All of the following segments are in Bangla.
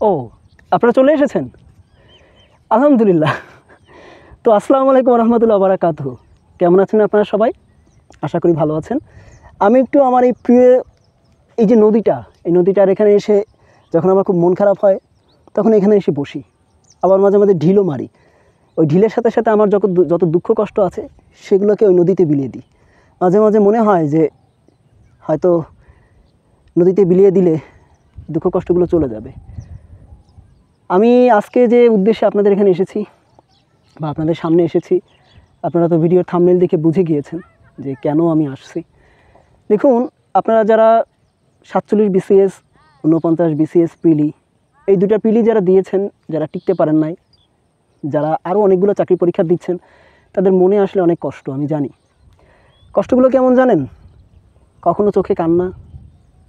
ও আপনারা চলে এসেছেন? আলহামদুলিল্লাহ। তো আসসালামু আলাইকুম রহমতুল্লাহ বারাকাতুহু। কেমন আছেন আপনারা সবাই? আশা করি ভালো আছেন। আমি একটু আমার এই প্রিয় এই যে নদীটা, এই নদীটার এখানে এসে যখন আমার খুব মন খারাপ হয় তখন এখানে এসে বসি। আবার মাঝে মাঝে ঢিলও মারি। ওই ঢিলের সাথে সাথে আমার যত দুঃখ কষ্ট আছে সেগুলোকে ওই নদীতে বিলিয়ে দিই। মাঝে মাঝে মনে হয় যে হয়তো নদীতে বিলিয়ে দিলে দুঃখ কষ্টগুলো চলে যাবে। আমি আজকে যে উদ্দেশ্যে আপনাদের এখানে এসেছি বা আপনাদের সামনে এসেছি, আপনারা তো ভিডিওর থাম্বনেল দেখে বুঝে গিয়েছেন যে কেন আমি আসছি। দেখুন, আপনারা যারা 47 বিসিএস, 49 বিসিএস প্রিলি, এই দুটা প্রিলি যারা দিয়েছেন, যারা টিকতে পারেন নাই, যারা আরও অনেকগুলো চাকরি পরীক্ষা দিচ্ছেন, তাদের মনে আসলে অনেক কষ্ট, আমি জানি। কষ্টগুলো কেমন জানেন? কখনো চোখে কান্না,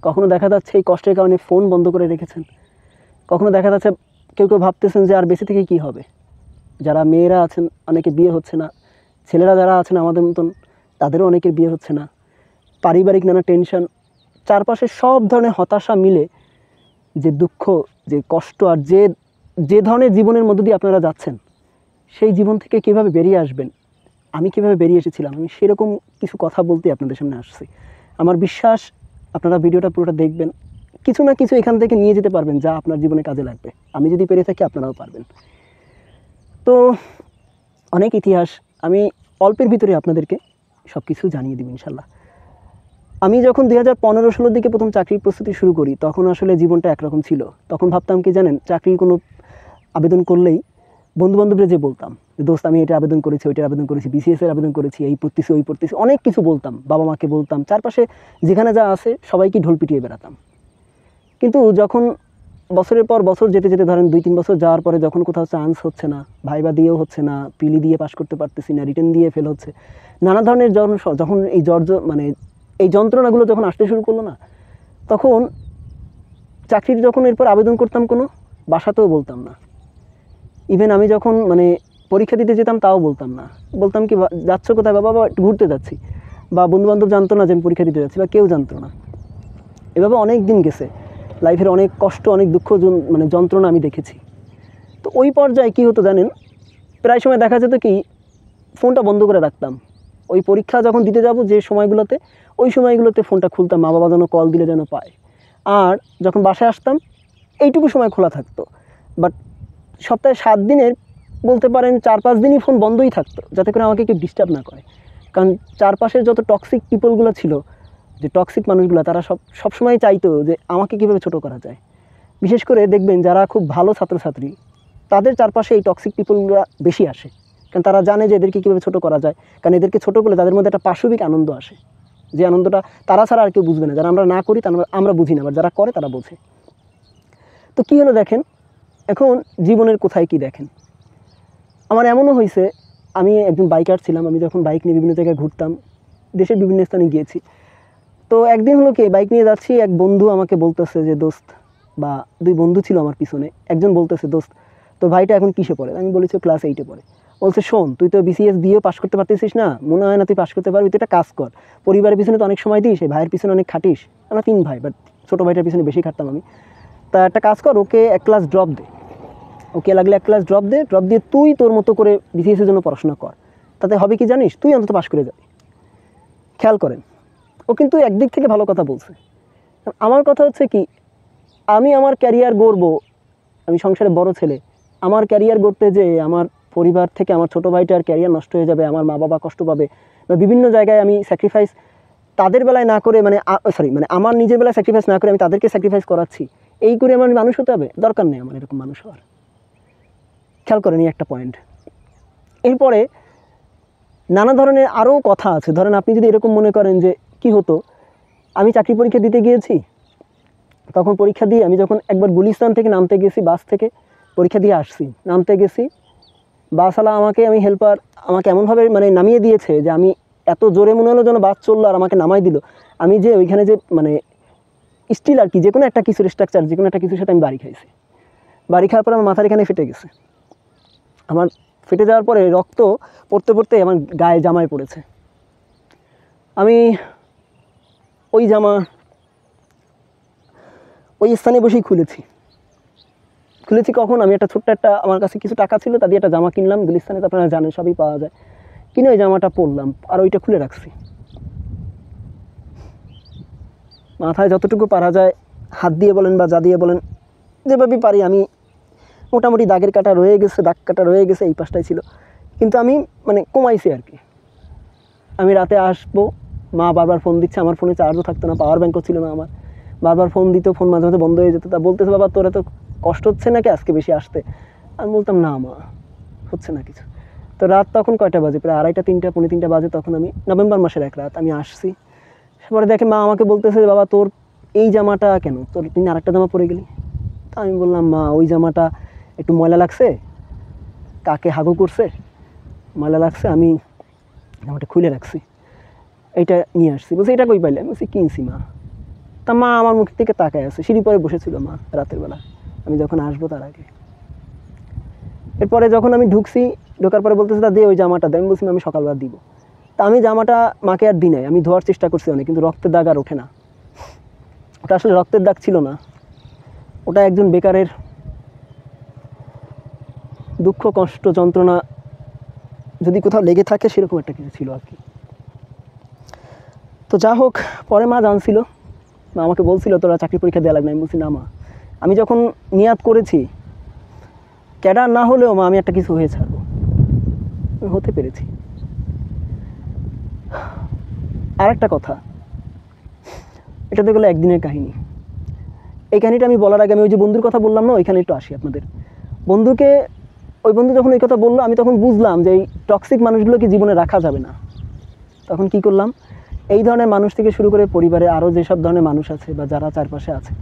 কখনো দেখা যাচ্ছে এই কষ্টের কারণে ফোন বন্ধ করে রেখেছেন, কখনো দেখা যাচ্ছে কেউ কেউ ভাবতেছেন যে আর বেঁচে থেকে কী হবে। যারা মেয়েরা আছেন অনেকে বিয়ে হচ্ছে না, ছেলেরা যারা আছেন আমাদের মতন তাদেরও অনেকের বিয়ে হচ্ছে না, পারিবারিক নানা টেনশন, চারপাশে সব ধরনের হতাশা মিলে যে দুঃখ, যে কষ্ট আর যে ধরনের জীবনের মধ্য দিয়ে আপনারা যাচ্ছেন, সেই জীবন থেকে কীভাবে বেরিয়ে আসবেন, আমি কীভাবে বেরিয়ে এসেছিলাম, আমি সেরকম কিছু কথা বলতেই আপনাদের সামনে আসছি। আমার বিশ্বাস আপনারা ভিডিওটা পুরোটা দেখবেন, কিছু না কিছু এখান থেকে নিয়ে যেতে পারবেন যা আপনার জীবনে কাজে লাগবে। আমি যদি পেরে থাকি আপনারাও পারবেন। তো অনেক ইতিহাস, আমি অল্পের ভিতরে আপনাদেরকে সব কিছু জানিয়ে দেব ইনশাল্লাহ। আমি যখন 2015-16 দিকে প্রথম চাকরির প্রস্তুতি শুরু করি, তখন আসলে জীবনটা একরকম ছিল। তখন ভাবতাম কি জানেন, চাকরির কোনো আবেদন করলেই বন্ধুবান্ধবরা যে বলতাম যে দোস্ত আমি এটা আবেদন করেছি, ওইটার আবেদন করেছি, বিসিএসের আবেদন করেছি, এই পড়তেছি ওই পড়তেছি, অনেক কিছু বলতাম, বাবা মাকে বলতাম, চারপাশে যেখানে যা আছে সবাইকে ঢোল পিটিয়ে বেড়াতাম। কিন্তু যখন বছরের পর বছর যেতে যেতে ধরেন 2-3 বছর যাওয়ার পরে যখন কোথাও চান্স হচ্ছে না, ভাইবা দিয়েও হচ্ছে না, পিলি দিয়ে পাশ করতে পারতেছি না, রিটেন দিয়ে ফেল হচ্ছে, নানা ধরনের যখন এই যন্ত্রণাগুলো যখন আসতে শুরু করলো না, তখন চাকরির যখন এরপর আবেদন করতাম কোনো, বাসাতেও বলতাম না। ইভেন আমি যখন পরীক্ষা দিতে যেতাম তাও বলতাম না। বলতাম কি যাচ্ছ কোথায় বাবা, একটু ঘুরতে যাচ্ছি, বা বন্ধুবান্ধব জানতো না যে আমি পরীক্ষা দিতে যাচ্ছি, বা কেউ জানতো না। এভাবে অনেক দিন গেছে, লাইফের অনেক কষ্ট, অনেক দুঃখ, যন্ত্রণা আমি দেখেছি। তো ওই পর্যায়ে কী হতো জানেন, প্রায় সময় দেখা যেত কি ফোনটা বন্ধ করে রাখতাম। ওই পরীক্ষা যখন দিতে যাব যে সময়গুলোতে, ওই সময়গুলোতে ফোনটা খুলতাম, মা বাবা যেন কল দিলে যেন পায়। আর যখন বাসায় আসতাম এইটুকু সময় খোলা থাকতো। বাট সপ্তাহে 7 দিনের বলতে পারেন 4-5 দিনই ফোন বন্ধই থাকতো, যাতে করে আমাকে কেউ ডিস্টার্ব না করে। কারণ চারপাশের যত টক্সিক পিপলগুলো ছিল, যে টক্সিক মানুষগুলো, তারা সবসময় চাইতো যে আমাকে কীভাবে ছোটো করা যায়। বিশেষ করে দেখবেন যারা খুব ভালো ছাত্রছাত্রী, তাদের চারপাশে এই টক্সিক পিপলগুলো বেশি আসে, কারণ তারা জানে যে এদেরকে কীভাবে ছোটো করা যায়। কারণ এদেরকে ছোটো করলে তাদের মধ্যে একটা পাশবিক আনন্দ আসে, যে আনন্দটা তারা ছাড়া আর কেউ বুঝবে না। যারা আমরা না করি আমরা বুঝি না, আবার যারা করে তারা বোঝে। তো কী হলো দেখেন, এখন জীবনের কোথায় কি দেখেন, আমার এমনও হয়েছে, আমি একজন বাইকার ছিলাম। আমি যখন বাইক নিয়ে বিভিন্ন জায়গায় ঘুরতাম, দেশের বিভিন্ন স্থানে গিয়েছি। তো একদিন হলো কি, বাইক নিয়ে যাচ্ছি, এক বন্ধু আমাকে বলতেছে যে দোস্ত, বা 2 বন্ধু ছিল আমার পিছনে, একজন বলতেছে দোস্ত তোর ভাইটা এখন কিসে পড়ে? আমি বলেছি ক্লাস 8-এ পড়ে। বলছে শোন, তুই তো বিসিএস দিয়েও পাশ করতে পারতেছিস না, মনে হয় না তুই পাশ করতে পারবি, তুই একটা কাজ কর, পরিবারের পিছনে তো অনেক সময় দিস, এই ভাইয়ের পিছনে অনেক খাটিস। আমরা 3 ভাই, বাট ছোটো ভাইটার পিছনে বেশি খাটতাম আমি। তা একটা কাজ কর, ওকে 1 ক্লাস ড্রপ দে, ওকে লাগলে 1 ক্লাস ড্রপ দে, ড্রপ দিয়ে তুই তোর মতো করে বিসিএসের জন্য পড়াশোনা কর, তাতে হবে কি জানিস, তুই অন্তত পাশ করে যাবি। খেয়াল করেন, ও কিন্তু একদিক থেকে ভালো কথা বলছে। আমার কথা হচ্ছে কি, আমি আমার ক্যারিয়ার গড়বো, আমি সংসারে বড় ছেলে, আমার ক্যারিয়ার গড়তে যে আমার পরিবার থেকে আমার ছোটো ভাইটার ক্যারিয়ার নষ্ট হয়ে যাবে, আমার মা বাবা কষ্ট পাবে, বা বিভিন্ন জায়গায় আমি স্যাক্রিফাইস তাদের বেলায় না করে, আমার নিজের বেলায় স্যাক্রিফাইস না করে আমি তাদেরকে স্যাক্রিফাইস করাচ্ছি, এই করে আমার মানুষ হতে হবে? দরকার নেই আমার এরকম মানুষ হওয়ার। খেয়াল করেন এই একটা পয়েন্ট। এরপরে নানা ধরনের আরও কথা আছে। ধরেন আপনি যদি এরকম মনে করেন যে কি হতো, আমি চাকরি পরীক্ষা দিতে গিয়েছি, তখন পরীক্ষা দিয়ে আমি যখন একবার গুলিস্তান থেকে নামতে গেছি, বাস থেকে পরীক্ষা দিয়ে আসছি, নামতে গেছি, বাসওয়ালা আমি হেল্পার আমাকে এমনভাবে নামিয়ে দিয়েছে যে আমি এত জোরে মনে হলো যেন বাস চললো আর আমাকে নামাই দিল। আমি যে ওইখানে যে স্টিল আর কি, যে কোনো একটা কিছুর স্ট্রাকচার, যে কোনো একটা কিছুর সাথে আমি বাড়ি খাইছি। বাড়ি খাওয়ার পরে আমার মাথার এখানে ফেটে গেছে। আমার ফেটে যাওয়ার পরে রক্ত পড়তে পড়তে আমার গায়ে জামায় পড়েছে। আমি ওই জামা ওই স্থানে বসেই খুলেছি। খুলেছি কখন, আমি একটা ছোট্ট একটা, আমার কাছে কিছু টাকা ছিল, তা দিয়ে একটা জামা কিনলাম গুলিস্তানে, তো আপনারা জানেন সবই পাওয়া যায়, কিনে ওই জামাটা পরলাম আর ওইটা খুলে রাখছি। মাথায় যতটুকু পারা যায় হাত দিয়ে বলেন বা যা দিয়ে বলেন, যেভাবেই পারি আমি, মোটামুটি দাগের কাটা রয়ে গেছে, দাগ কাটা রয়ে গেছে, এই পাশটাই ছিল, কিন্তু আমি মানে কমাইছি আর কি। আমি রাতে আসবো, মা বারবার ফোন দিচ্ছে, আমার ফোনে চার্জও থাকতো না, পাওয়ার ব্যাঙ্কও ছিল না আমার, বারবার ফোন দিত, ফোন মাঝে মাঝে বন্ধ হয়ে যেত, তা বলতেছে বাবা তোরা তো কষ্ট হচ্ছে নাকি আজকে বেশি আসতে? আমি বলতাম না মা, হচ্ছে না কিছু। তো রাত তখন কয়টা বাজে, প্রায় 2:30 3টা পৌনে 3টা বাজে, তখন আমি নভেম্বর মাসের এক রাত আমি আসছি। পরে দেখে মা আমাকে বলতেছে বাবা তোর এই জামাটা কেন, তোর তুই আরেকটা জামা পরে গেলি? তা আমি বললাম মা ওই জামাটা একটু ময়লা লাগছে, কাকে হাগু করছে, ময়লা লাগছে, আমি জামাটা খুলে রাখছি, এইটা নিয়ে আসছি। বলছি এটা কই পাইলে? আমি বলছি কিনছি মা। তা মা আমার মুখ থেকে তাকায় আছে, সিঁড়ি পরে বসেছিল মা রাতের বেলা, আমি যখন আসবো তার আগে। এরপরে যখন আমি ঢুকছি, ঢোকার পরে বলতেছে দা দে ওই জামাটা দে। আমি বলছি আমি সকালবেলা দিব। তা আমি জামাটা মাকে আর দিই নাই, আমি ধোয়ার চেষ্টা করছি অনেক, কিন্তু রক্তের দাগ আর ওঠে না। ওটা আসলে রক্তের দাগ ছিল না, ওটা একজন বেকারের দুঃখ কষ্ট যন্ত্রণা যদি কোথাও লেগে থাকে সেরকম একটা কিছু ছিল আর কি। তো যা হোক, পরে মা জানছিল, মা আমাকে বলছিল তোরা চাকরি পরীক্ষা দেওয়া লাগবে। আমি বলছি না মা, আমি যখন নিয়াত করেছি, ক্যাডার না হলেও মা আমি একটা কিছু হয়ে ছাড়বো, আমি হতে পেরেছি। আর একটা কথা, এটা তো গেলো একদিনের কাহিনী। এই কাহিনিটা আমি বলার আগে আমি ওই যে বন্ধুর কথা বললাম না, ওইখানে একটু আসি আপনাদের। বন্ধুকে, ওই বন্ধু যখন এই কথা বললো, আমি তখন বুঝলাম যে এই টক্সিক মানুষগুলোকে জীবনে রাখা যাবে না। তখন কি করলাম, এই ধরনের মানুষ থেকে শুরু করে পরিবারে আরও যেসব ধরনের মানুষ আছে বা যারা চারপাশে আছে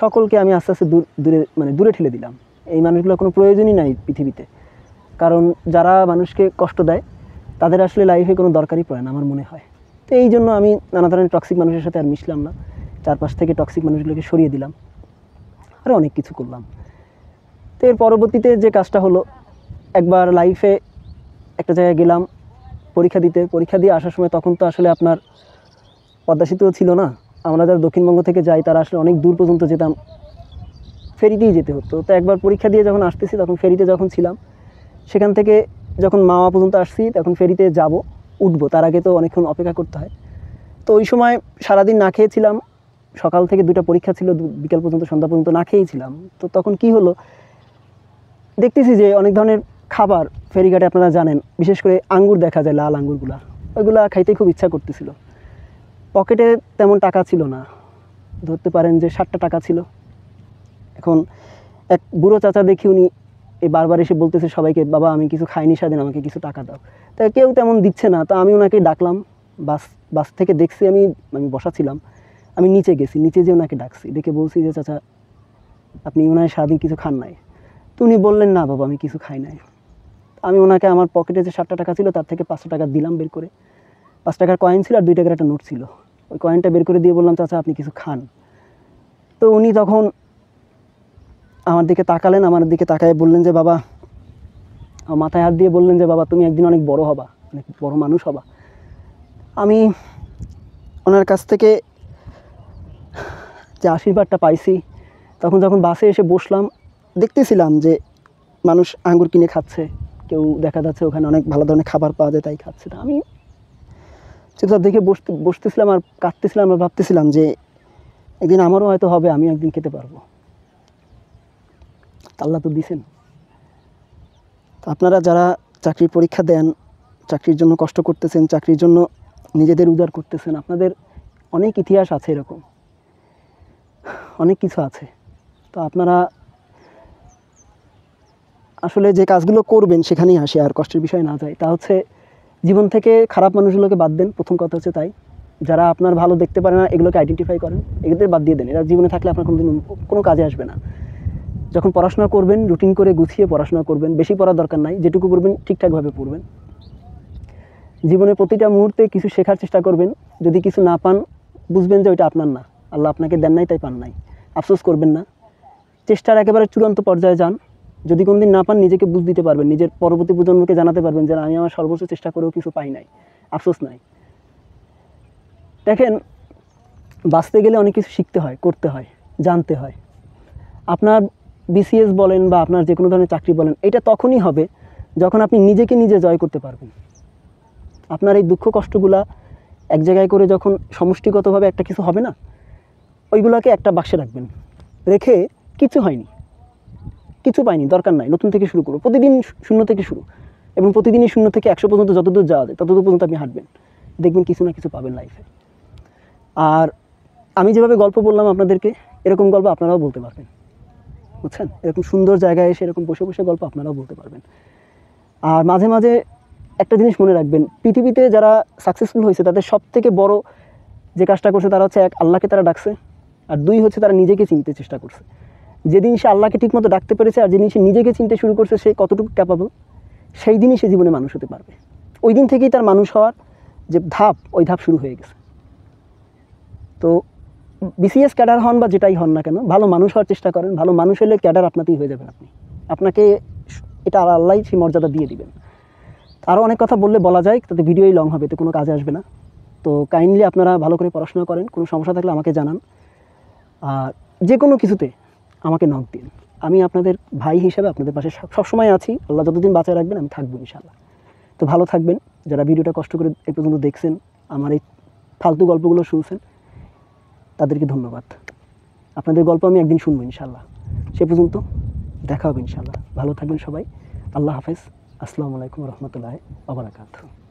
সকলকে আমি আস্তে আস্তে দূরে ঠেলে দিলাম। এই মানুষগুলো কোনো প্রয়োজনই নাই পৃথিবীতে, কারণ যারা মানুষকে কষ্ট দেয় তাদের আসলে লাইফে কোনো দরকারই পড়ে না আমার মনে হয়। তো এই জন্য আমি নানা ধরনের টক্সিক মানুষের সাথে আর মিশলাম না, চারপাশ থেকে টক্সিক মানুষগুলোকে সরিয়ে দিলাম, আরও অনেক কিছু করলাম। তো এর পরবর্তীতে যে কাজটা হলো, একবার লাইফে একটা জায়গায় গেলাম পরীক্ষা দিতে, পরীক্ষা দিয়ে আসার সময় তখন তো আসলে আপনার পদ্মা সেতুও ছিল না, আমরা যারা দক্ষিণবঙ্গ থেকে যাই তারা আসলে অনেক দূর পর্যন্ত যেতাম, ফেরিতেই যেতে হতো। তো একবার পরীক্ষা দিয়ে যখন আসতেছি, তখন ফেরিতে যখন ছিলাম, সেখান থেকে যখন মাওয়া পর্যন্ত আসছি, তখন ফেরিতে যাব, উঠবো, তার আগে তো অনেকক্ষণ অপেক্ষা করতে হয়। তো ওই সময় সারাদিন না খেয়েছিলাম, সকাল থেকে 2টা পরীক্ষা ছিল, বিকাল পর্যন্ত সন্ধ্যা পর্যন্ত না খেয়েছিলাম। তো তখন কি হলো, দেখতেছি যে অনেক ধরনের খাবার ফেরিঘাটে, আপনারা জানেন বিশেষ করে আঙ্গুর দেখা যায়, লাল আঙ্গুরগুলা, ওইগুলা খাইতে খুব ইচ্ছা করতেছিল। পকেটে তেমন টাকা ছিল না, ধরতে পারেন যে 60টা টাকা ছিল। এখন এক বুড়ো চাচা দেখি, উনি এই বারবার এসে বলতেছে সবাইকে বাবা আমি কিছু খাইনি স্বাধীন, আমাকে কিছু টাকা দাও। তাই কেউ তেমন দিচ্ছে না, তো আমি ওনাকে ডাকলাম, বাস থেকে দেখছি, আমি বসা ছিলাম, আমি নিচে গেছি, নিচে যেয়ে ওনাকে ডাকছি, ডেকে বলছি যে চাচা আপনি ওনার সারাদিন কিছু খান নাই? তো উনি বললেন না বাবা আমি কিছু খাই নাই। আমি ওনাকে আমার পকেটে যে 60টা টাকা ছিল তার থেকে 500 টাকা দিলাম বের করে, 5 টাকার কয়েন ছিল আর 2 টাকার একটা নোট ছিল, ওই কয়েনটা বের করে দিয়ে বললাম চাচা আপনি কিছু খান। তো উনি তখন আমার দিকে তাকালেন, আমার দিকে তাকায় বললেন যে বাবা, আমার মাথায় হাত দিয়ে বললেন যে বাবা তুমি একদিন অনেক বড় হবা, অনেক বড় মানুষ হবা। আমি ওনার কাছ থেকে যে আশীর্বাদটা পাইছি, তখন যখন বাসে এসে বসলাম, দেখতেছিলাম যে মানুষ আঙ্গুর কিনে খাচ্ছে, কেউ দেখা যাচ্ছে ওখানে অনেক ভালো ধরনের খাবার পাওয়া যায় তাই খাচ্ছে। না আমি চুপচাপ দেখে বসতেছিলাম আর কাঁদতেছিলাম আর ভাবতেছিলাম যে একদিন আমারও হয়তো হবে, আমি একদিন খেতে পারবো, আল্লাহ তো দিছেন। তো আপনারা যারা চাকরির পরীক্ষা দেন, চাকরির জন্য কষ্ট করতেছেন, চাকরির জন্য নিজেদের উজাড় করতেছেন, আপনাদের অনেক ইতিহাস আছে, এরকম অনেক কিছু আছে। তো আপনারা আসলে যে কাজগুলো করবেন সেখানেই আসে, আর কষ্টের বিষয় না যায়। তা হচ্ছে জীবন থেকে খারাপ মানুষগুলোকে বাদ দেন, প্রথম কথা হচ্ছে তাই। যারা আপনার ভালো দেখতে পারে না এগুলোকে আইডেন্টিফাই করেন, এগুলোদের বাদ দিয়ে দেন, এরা জীবনে থাকলে আপনার কোনোদিন কোনো কাজে আসবে না। যখন পড়াশোনা করবেন রুটিন করে গুছিয়ে পড়াশোনা করবেন, বেশি পড়ার দরকার নাই, যেটুকু পড়বেন ঠিকঠাকভাবে পড়বেন। জীবনে প্রতিটা মুহূর্তে কিছু শেখার চেষ্টা করবেন, যদি কিছু না পান বুঝবেন যে ওইটা আপনার না, আল্লাহ আপনাকে দেন নাই তাই পান নাই, আফসোস করবেন না, চেষ্টার একেবারে চূড়ান্ত পর্যায়ে যান। যদি কোনোদিন না পান নিজেকে বুঝ দিতে পারবেন, নিজের পরবর্তী প্রজন্মকে জানাতে পারবেন যে আমি আমার সর্বোচ্চ চেষ্টা করেও কিছু পাই নাই, আফসোস নাই। দেখেন বাঁচতে গেলে অনেক কিছু শিখতে হয়, করতে হয়, জানতে হয়। আপনার বিসিএস বলেন বা আপনার যে কোনো ধরনের চাকরি বলেন, এটা তখনই হবে যখন আপনি নিজেকে নিজে জয় করতে পারবেন। আপনার এই দুঃখ কষ্টগুলা এক জায়গায় করে যখন সমষ্টিগতভাবে একটা কিছু হবে না, ওইগুলোকে একটা বাক্সে রাখবেন, রেখে কিছু হয়নি, কিছু পাইনি, দরকার নাই, নতুন থেকে শুরু করবো, প্রতিদিন শূন্য থেকে শুরু, এবং প্রতিদিনই 0 থেকে 100 পর্যন্ত যতদূর যাওয়া যায় ততদূর পর্যন্ত আপনি হাঁটবেন, দেখবেন কিছু না কিছু পাবেন লাইফে। আর আমি যেভাবে গল্প বললাম আপনাদেরকে, এরকম গল্প আপনারাও বলতে পারবেন, বুঝছেন? এরকম সুন্দর জায়গায় এসে এরকম বসে বসে গল্প আপনারাও বলতে পারবেন। আর মাঝে মাঝে একটা জিনিস মনে রাখবেন, পৃথিবীতে যারা সাকসেসফুল হয়েছে তাদের সব থেকে বড় যে কাজটা করছে তারা হচ্ছে, 1, আল্লাহকে তারা ডাকছে, আর 2 হচ্ছে তারা নিজেকে চিনতে চেষ্টা করছে। যেদিন সে আল্লাহকে ঠিকমতো ডাকতে পেরেছে আর যেদিন সে নিজেকে চিনতে শুরু করছে সে কতটুকু ক্যাপাবল, সেই দিনই সে জীবনে মানুষ হতে পারবে। ওই দিন থেকেই তার মানুষ হওয়ার যে ধাপ, ওই ধাপ শুরু হয়ে গেছে। তো বিসিএস ক্যাডার হন বা যেটাই হন না কেন, ভালো মানুষ হওয়ার চেষ্টা করেন। ভালো মানুষ হলে ক্যাডার আপনাতেই হয়ে যাবেন আপনি, আপনাকে এটা আল্লাহই সেই মর্যাদা দিয়ে দিবেন। আরও অনেক কথা বলা যায়, তাতে ভিডিওই লং হবে, তো কোনো কাজে আসবে না। তো কাইন্ডলি আপনারা ভালো করে পড়াশোনা করেন, কোনো সমস্যা থাকলে আমাকে জানান, আর যে কোনো কিছুতে আমাকে নক দিন। আমি আপনাদের ভাই হিসাবে আপনাদের পাশে সবসময় আছি। আল্লাহ যতদিন বাঁচায় রাখবেন আমি থাকবো ইনশাআল্লাহ। তো ভালো থাকবেন। যারা ভিডিওটা কষ্ট করে এই পর্যন্ত দেখছেন, আমার এই ফালতু গল্পগুলো শুনছেন, তাদেরকে ধন্যবাদ। আপনাদের গল্প আমি একদিন শুনবো ইনশাআল্লাহ। সে পর্যন্ত দেখা হবে ইনশাআল্লাহ। ভালো থাকবেন সবাই। আল্লাহ হাফেজ। আসসালামু আলাইকুম রহমতুল্লাহি ওয়া বারাকাতুহু।